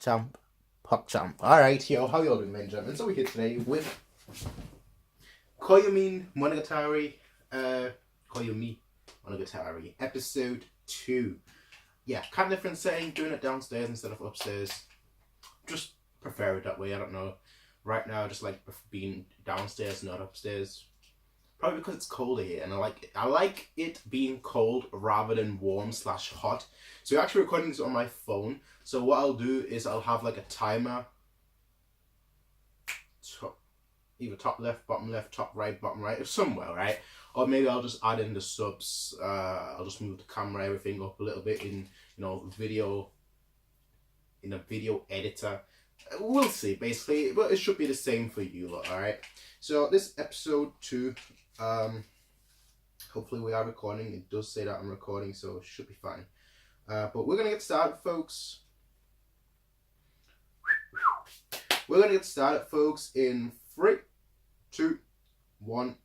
PogChamp. Alright, yo, how y'all doing, ladies and gentlemen? So we're here today with Koyomimonogatari, Koyomimonogatari, episode 2. Yeah, kind of different setting, doing it downstairs instead of upstairs. Just prefer it that way, I don't know. Right now, I just like being downstairs, not upstairs. Probably because it's colder here, and I like it being cold rather than warm/hot. So you're actually recording this on my phone. So what I'll do is I'll have like a timer. Either top left, top right, bottom right, or somewhere, right? Or maybe I'll just add in the subs. I'll just move the camera, everything up a little bit in, video, in a video editor. We'll see, basically, but it should be the same for you lot, alright? So this episode 2, hopefully we are recording. It does say that I'm recording, so it should be fine. But we're gonna get started, folks. We're gonna get started, folks, in 3, 2, 1.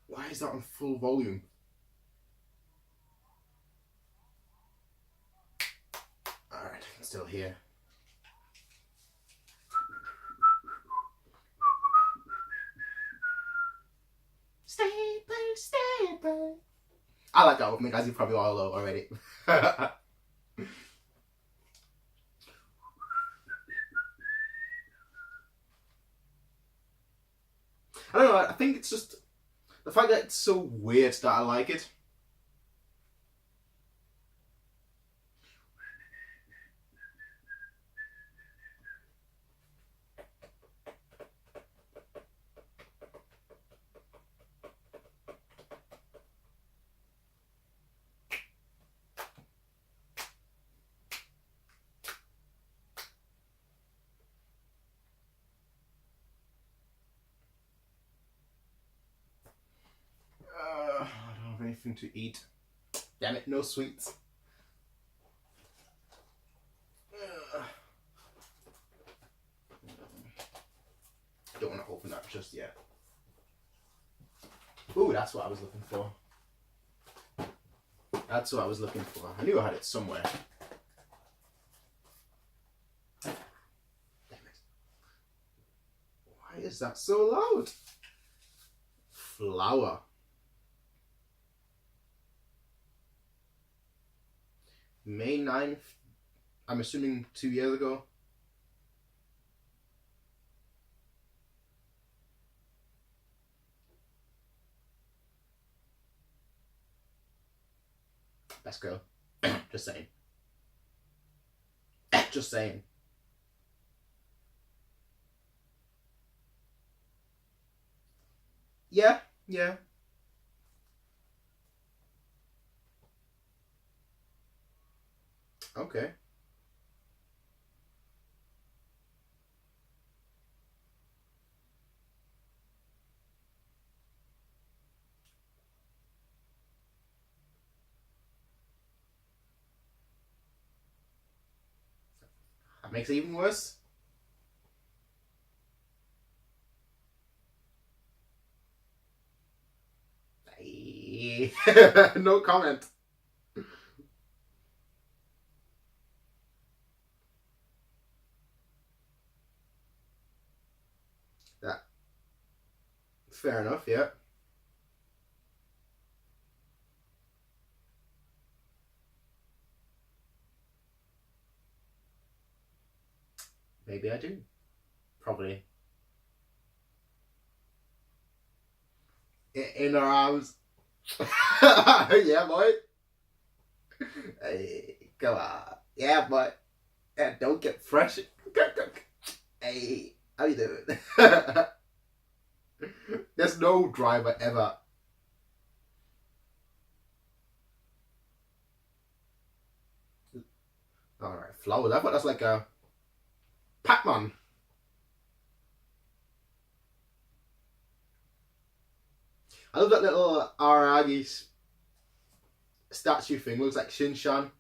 Why is that on full volume? Alright, it's still here. Stable. I like that opening, as you probably all know already. I don't know, I think it's just the fact that it's so weird that I like it. I don't have anything to eat. Damn it, no sweets. Don't want to open that just yet. Ooh, that's what I was looking for. That's what I was looking for. I knew I had it somewhere. Damn it. Why is that so loud? Flower. May 9th, I'm assuming 2 years ago. Best girl. Just saying. Just saying. Yeah. Okay. That makes it even worse. Hey. No comment. That. Fair enough, yeah. Maybe I do. Probably. In her arms. Yeah, boy. Hey, come on. Yeah, boy. Yeah, don't get fresh. Hey, how you doing? There's no driver ever. Alright, flowers. I thought that's like a Pac-Man. I love that little Aragi statue thing. Looks like Shin-chan.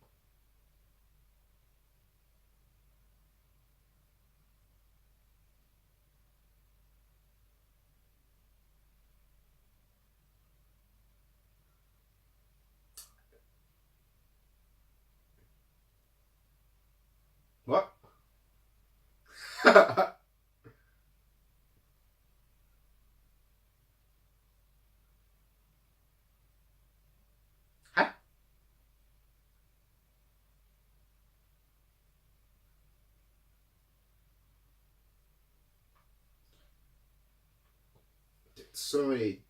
Sorry,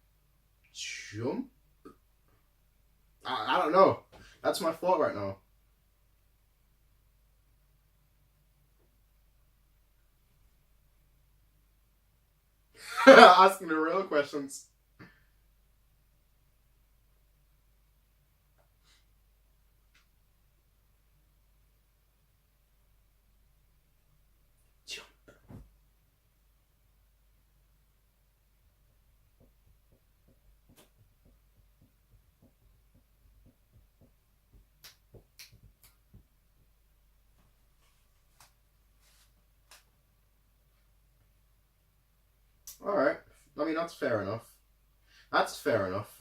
jump? I don't know. That's my thought right now. Asking the real questions. Jump. Alright. I mean, that's fair enough. That's fair enough.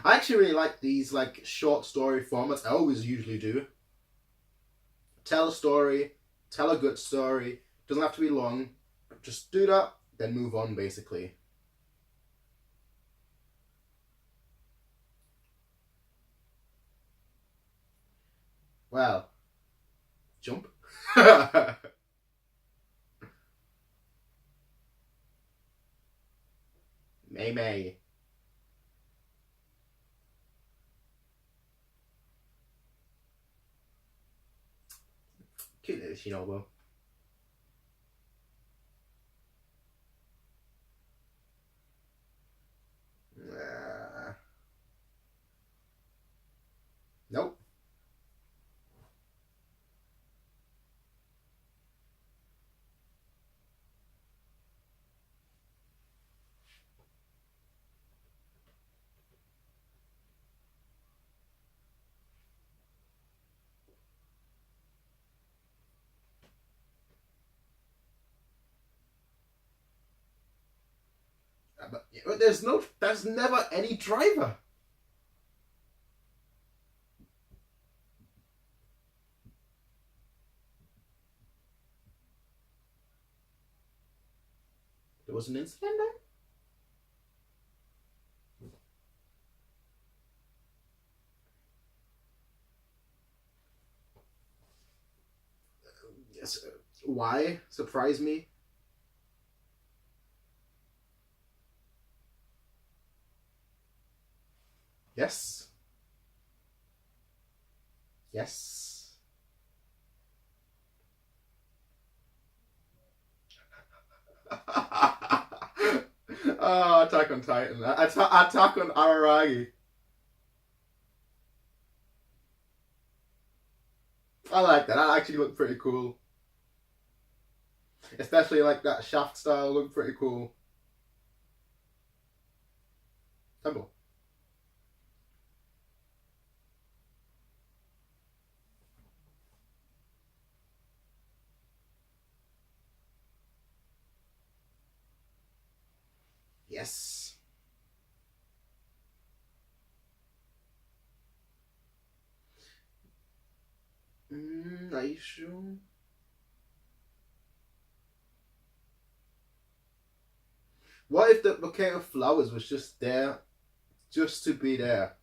I actually really like these like short story formats. I always usually do. Tell a story, tell a good story. Doesn't have to be long. Just do that, then move on basically. Well, jump. May May. Cute little Shinobu. Nope. But there's never any driver. There was an incident there? Yes. Why? Surprise me? Yes. Yes. Oh, Attack on Titan. Attack on Araragi. I like that. That actually looked pretty cool. Especially like that shaft style looked pretty cool. Temple. Yes. Are you sure? What if the bouquet of flowers was just there, just to be there?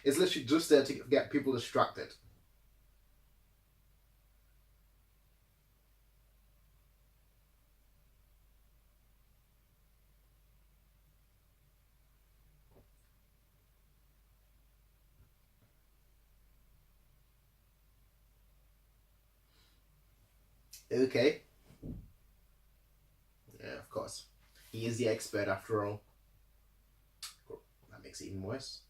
It's literally just there to get people distracted. Okay. Yeah, of course. He is the expert after all. That makes it even worse.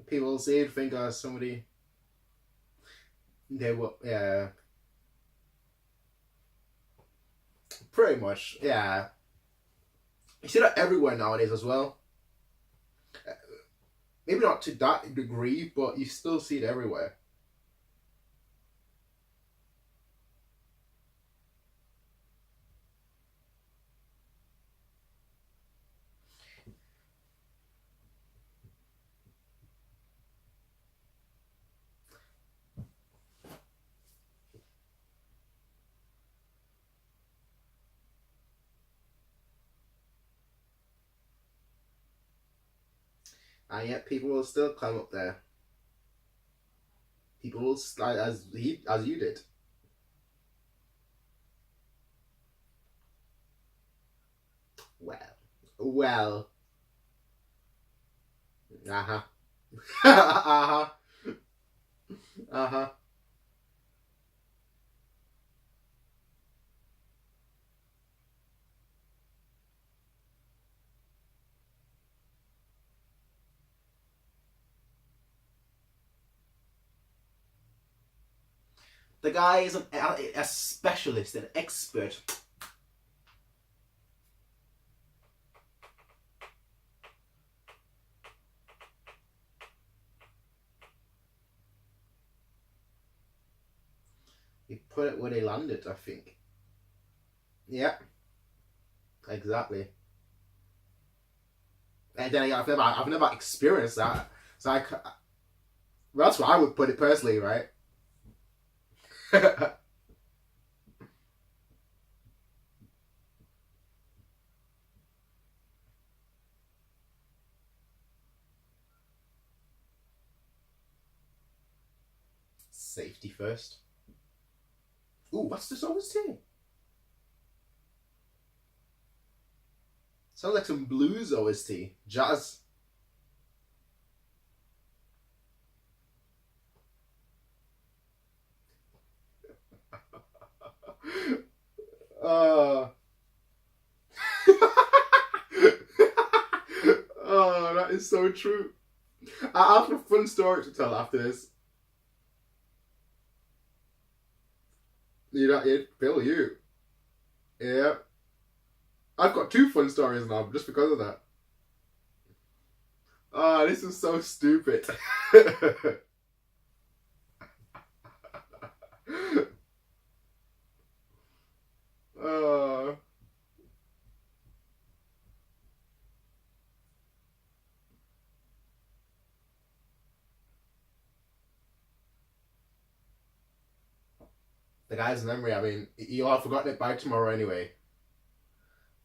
People say think somebody they were pretty much you see that everywhere nowadays as well. Maybe not to that degree, but you still see it everywhere. And yet people will still climb up there. People will slide as you did. Well. Uh-huh. Uh-huh. Uh-huh. The guy is a specialist, an expert. He put it where they landed, I think. Yeah, exactly. And then I've never experienced that, so that's where I would put it personally, right? Safety first. Ooh, what's this always saying? Sounds like some blues OST. Jazz. Oh, that is so true. I have a fun story to tell after this. Bill, you. Yeah. I've got two fun stories now just because of that. Oh, this is so stupid. uh, the guy's memory, I mean, you'll have forgotten it by tomorrow anyway.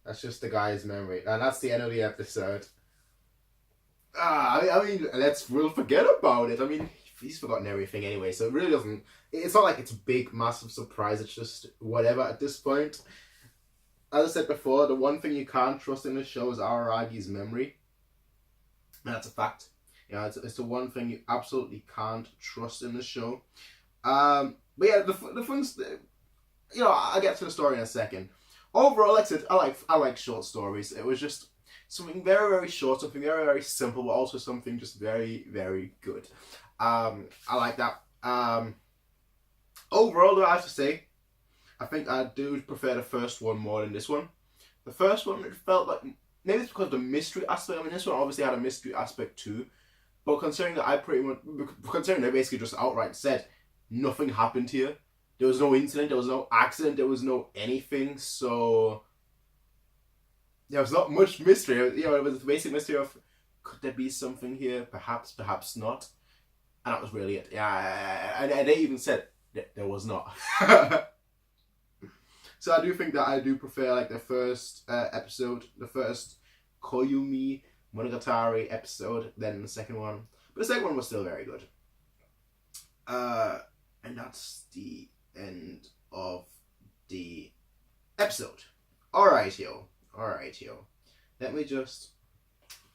That's just the guy's memory. And that's the end of the episode. We'll forget about it. I mean, he's forgotten everything anyway, so it really doesn't. It's not like it's a big, massive surprise. It's just whatever at this point. As I said before, the one thing you can't trust in the show is Aragi's memory. And that's a fact. It's the one thing you absolutely can't trust in the show. But yeah, the fun. I'll get to the story in a second. Overall, like I said, I like short stories. It was just something very, very short, something very, very simple, but also something just very, very good. I like that. Overall, though, I have to say, I think I do prefer the first one more than this one. The first one, it felt like, maybe it's because of the mystery aspect. I mean, this one obviously had a mystery aspect too, but considering they basically just outright said, nothing happened here. There was no incident, there was no accident, there was no anything, so there was not much mystery. It was the basic mystery of, could there be something here? Perhaps, perhaps not. And that was really it. Yeah, and they even said that there was not. So I do think that I do prefer like the first episode, the first Koyomimonogatari episode, than the second one. But the second one was still very good. And that's the end of the episode. Alright, yo. Let me just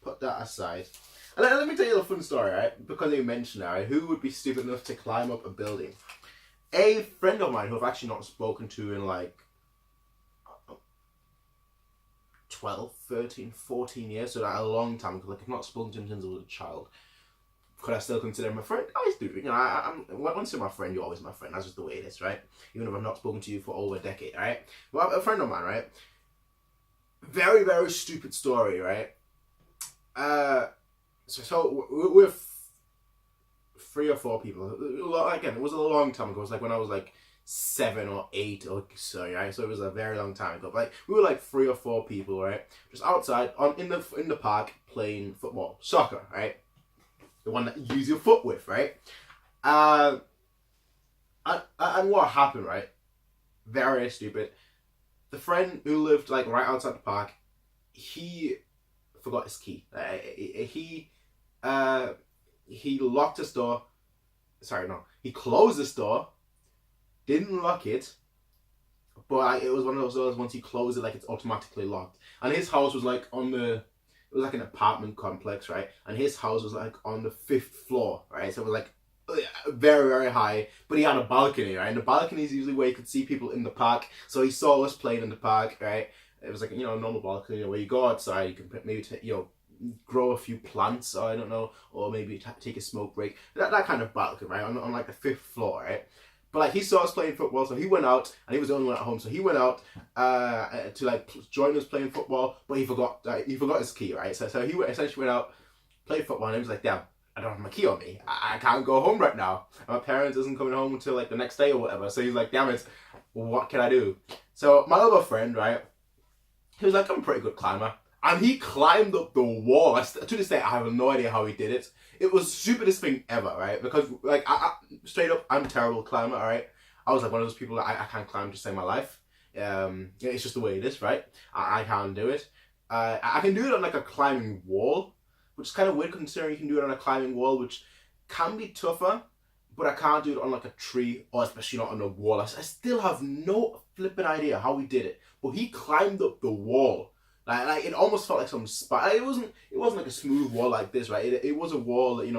put that aside. And let me tell you a fun story, right? Because you mentioned that, right? Who would be stupid enough to climb up a building? A friend of mine who I've actually not spoken to in like 12, 13, 14 years, so that a long time, because like I've not spoken to him since I was a child. Could I still consider him a friend? I do. Once you're my friend, you're always my friend. That's just the way it is, right? Even if I've not spoken to you for over a decade, right? Well, a friend of mine, right? Very, very stupid story, right? So we're three or four people. Again, it was a long time ago. It was like when I was like 7 or 8 or so, right? So it was a very long time ago. But like we were like 3 or 4 people, right? Just outside in the park playing football, soccer, right? The one that you use your foot with, right? And what happened, right? Very stupid. The friend who lived like right outside the park, he forgot his key. He locked his door. Sorry, no. He closed his door, didn't lock it, but it was one of those doors once you close it, like it's automatically locked. And his house was like it was like an apartment complex, right? And his house was like on the 5th floor, right? So it was like very, very high, but he had a balcony, right? And the balcony is usually where you could see people in the park. So he saw us playing in the park, right? It was like, a normal balcony where you go outside, you can maybe, grow a few plants, or I don't know, or maybe take a smoke break. That kind of balcony, right? On like the 5th floor, right? But like he saw us playing football, so he went out, and he was the only one at home. So he went out to like join us playing football, but he forgot his key, right? So he essentially went out, played football, and he was like, "Damn, I don't have my key on me. I can't go home right now. My parents isn't coming home until like the next day or whatever." So he's like, "Damn it, what can I do?" So my other friend, right? He was like, "I'm a pretty good climber." And he climbed up the wall. To this day, I have no idea how he did it. It was the stupidest thing ever, right? Because, like, straight up, I'm a terrible climber, all right? I was like one of those people that I can't climb to save my life. It's just the way it is, right? I can't do it. I can do it on, like, a climbing wall, which is kind of weird considering you can do it on a climbing wall, which can be tougher, but I can't do it on, like, a tree, or especially not on a wall. I still have no flipping idea how he did it, but he climbed up the wall. Like it almost felt like some spot. It wasn't like a smooth wall like this, right? It was a wall that,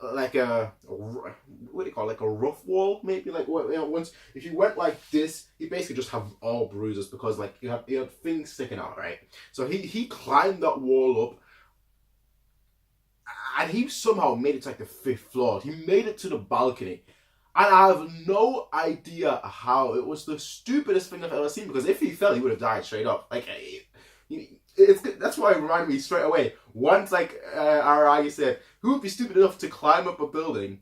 like what do you call it? Like a rough wall, maybe. Like once if you went like this, you basically just have all bruises because like you had things sticking out, right? So he climbed that wall up, and he somehow made it to like the 5th floor. He made it to the balcony. And I have no idea how. It was the stupidest thing I've ever seen, because if he fell, he would have died straight up. Like, that's why it reminded me straight away. Once, like, Aragi said, who would be stupid enough to climb up a building?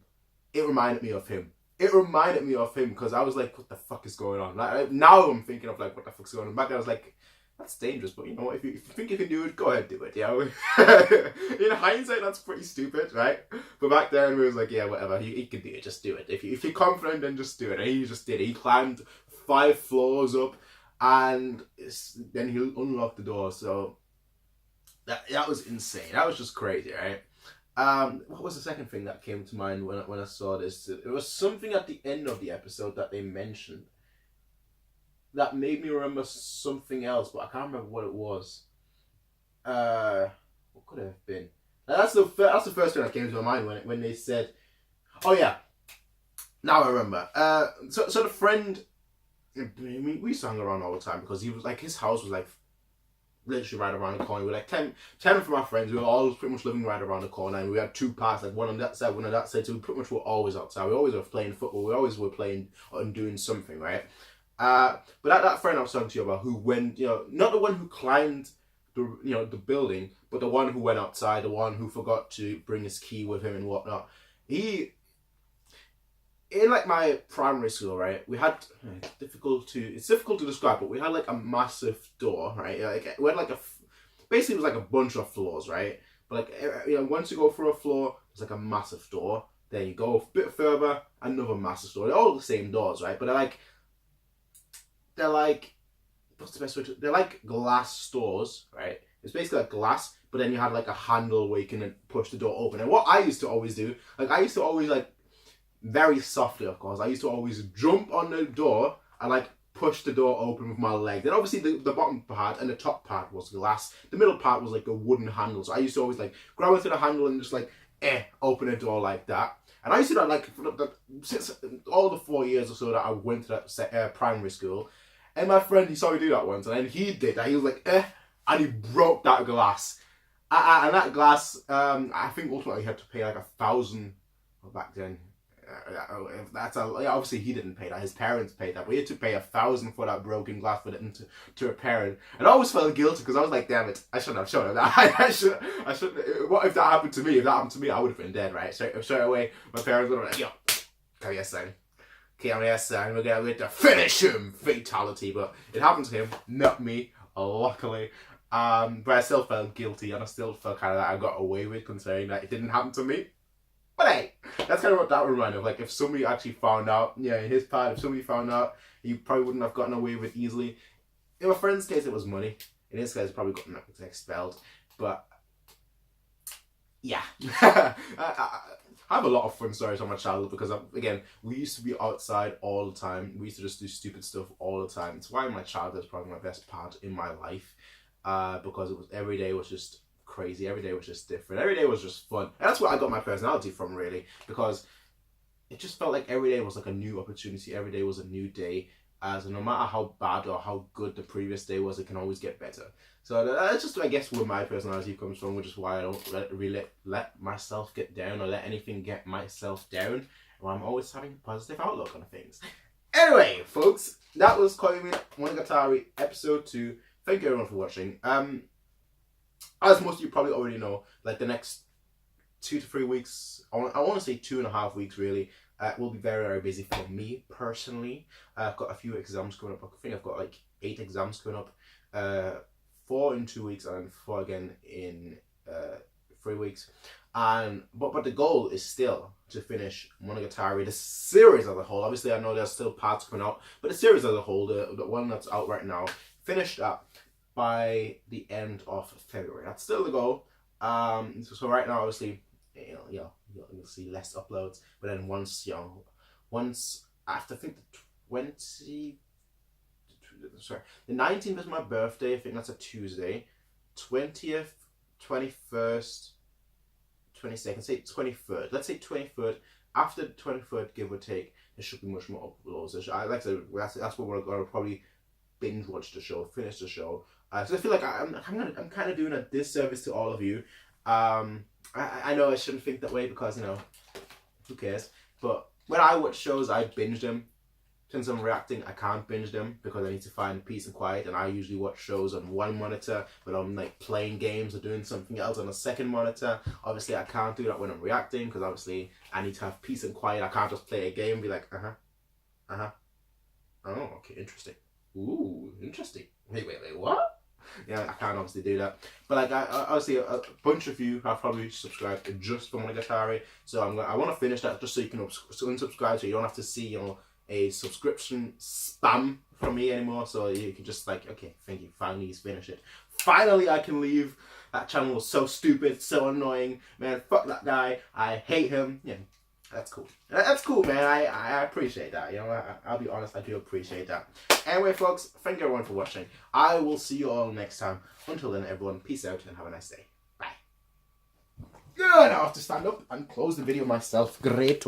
It reminded me of him. It reminded me of him, because I was like, what the fuck is going on? Like, now I'm thinking of, like, what the fuck's going on. Back then I was like, that's dangerous, but you know what? If you think you can do it, go ahead, do it. Yeah. In hindsight, that's pretty stupid, right? But back then, we was like, yeah, whatever. You can do it. Just do it. If you're confident, then just do it. And he just did it. He climbed 5 floors up, and then he unlocked the door. So that was insane. That was just crazy, right? What was the second thing that came to mind when I saw this? It was something at the end of the episode that they mentioned that made me remember something else, but I can't remember what it was. What could it have been? That's the first thing that came to my mind when they said, "Oh yeah, now I remember." So the friend, we sang around all the time because he was like, his house was like literally right around the corner. We were like 10 of my friends. We were all pretty much living right around the corner, and we had 2 parks, like one on that side, one on that side. So we pretty much were always outside. We always were playing football. We always were playing and doing something, right? But that friend I was talking to you about, who went, not the one who climbed the building, but the one who went outside, the one who forgot to bring his key with him and whatnot. In like my primary school, right, we had it's difficult to describe, but we had like a massive door, right? Like we had like basically it was like a bunch of floors, right? But like once you go through a floor, it's like a massive door. Then you go a bit further, another massive door. They're all the same doors, right? But they're like, what's the best way to? They're like glass doors, right? It's basically like glass, but then you had like a handle where you can push the door open. And what I used to always do, like very softly, of course, I used to always jump on the door and like push the door open with my leg. Then obviously the bottom part and the top part was glass. The middle part was like a wooden handle. So I used to always like grab onto the handle and just like open the door like that. And I used to do that like since all the 4 years or so that I went to that primary school. And my friend, he saw me do that once, and then he did that. He was like, and he broke that glass. And that glass, I think ultimately he had to pay like 1,000 back then. that's obviously he didn't pay that. His parents paid that. We had to pay $1,000 for that broken glass for them to repair it. And I always felt guilty because I was like, damn it, I shouldn't have shown him that. I shouldn't. What if that happened to me? If that happened to me, I would have been dead, right? Straight away, my parents would have been like, yo, come here, son. Come here, son. We're to finish him. Fatality. But it happened to him, not me, luckily. But I still felt guilty, and I still felt kind of like I got away with, considering that it didn't happen to me. But hey, that's kind of what that reminded of. Like, if somebody actually found out, yeah, in his part, if somebody found out, he probably wouldn't have gotten away with easily. In my friend's case, it was money. In his case, probably gotten expelled. But yeah, I have a lot of fun stories from my childhood because, again, we used to be outside all the time. We used to just do stupid stuff all the time. It's why my childhood is probably my best part in my life. Because every day was just crazy. Every day was just different. Every day was just fun. And that's where I got my personality from, really, because it just felt like every day was like a new opportunity. Every day was a new day. So no matter how bad or how good the previous day was, it can always get better. So that's just, I guess, where my personality comes from, which is why I don't really let myself get down or let anything get myself down. Well, I'm always having a positive outlook on things. Anyway, folks, that was Koyomimonogatari episode 2. Thank you everyone for watching. As most of you probably already know, like the next 2 to 3 weeks, I want to say 2.5 weeks really, will be very, very busy for me personally. I've got a few exams coming up. I think I've got like 8 exams coming up. 4 in 2 weeks and 4 again in 3 weeks. But the goal is still to finish Monogatari, the series as a whole. Obviously, I know there's still parts coming out, but the series as a whole, the one that's out right now, finish that by the end of February. That's still the goal. So right now, obviously, you'll see less uploads. But then once after, I think the 19th is my birthday. I think that's a Tuesday. 20th, 21st, 22nd. Say 23rd. Let's say 23rd. After the 23rd, give or take, there should be much more uploads. Like I said, that's what we're gonna probably binge watch the show, finish the show. So I feel like I'm kind of doing a disservice to all of you. I know I shouldn't think that way because, you know, who cares? But when I watch shows, I binge them. Since I'm reacting, I can't binge them because I need to find peace and quiet. And I usually watch shows on one monitor, but I'm like playing games or doing something else on a second monitor. Obviously, I can't do that when I'm reacting because obviously I need to have peace and quiet. I can't just play a game and be like, oh, okay, interesting. Ooh, interesting. Wait, what? Yeah, I can't obviously do that. But like, obviously, a bunch of you have probably subscribed just for Monogatari. So I want to finish that just so you can unsubscribe, so you don't have to see, you know, a subscription spam from me anymore. So you can just like, okay, thank you. Finally, he's finished it. Finally, I can leave. That channel was so stupid, so annoying, man. Fuck that guy. I hate him. Yeah. That's cool. That's cool, man. I appreciate that. You know, I'll be honest, I do appreciate that. Anyway, folks, thank you everyone for watching. I will see you all next time. Until then, everyone, peace out and have a nice day. Bye. Yeah, now I have to stand up and close the video myself. Great.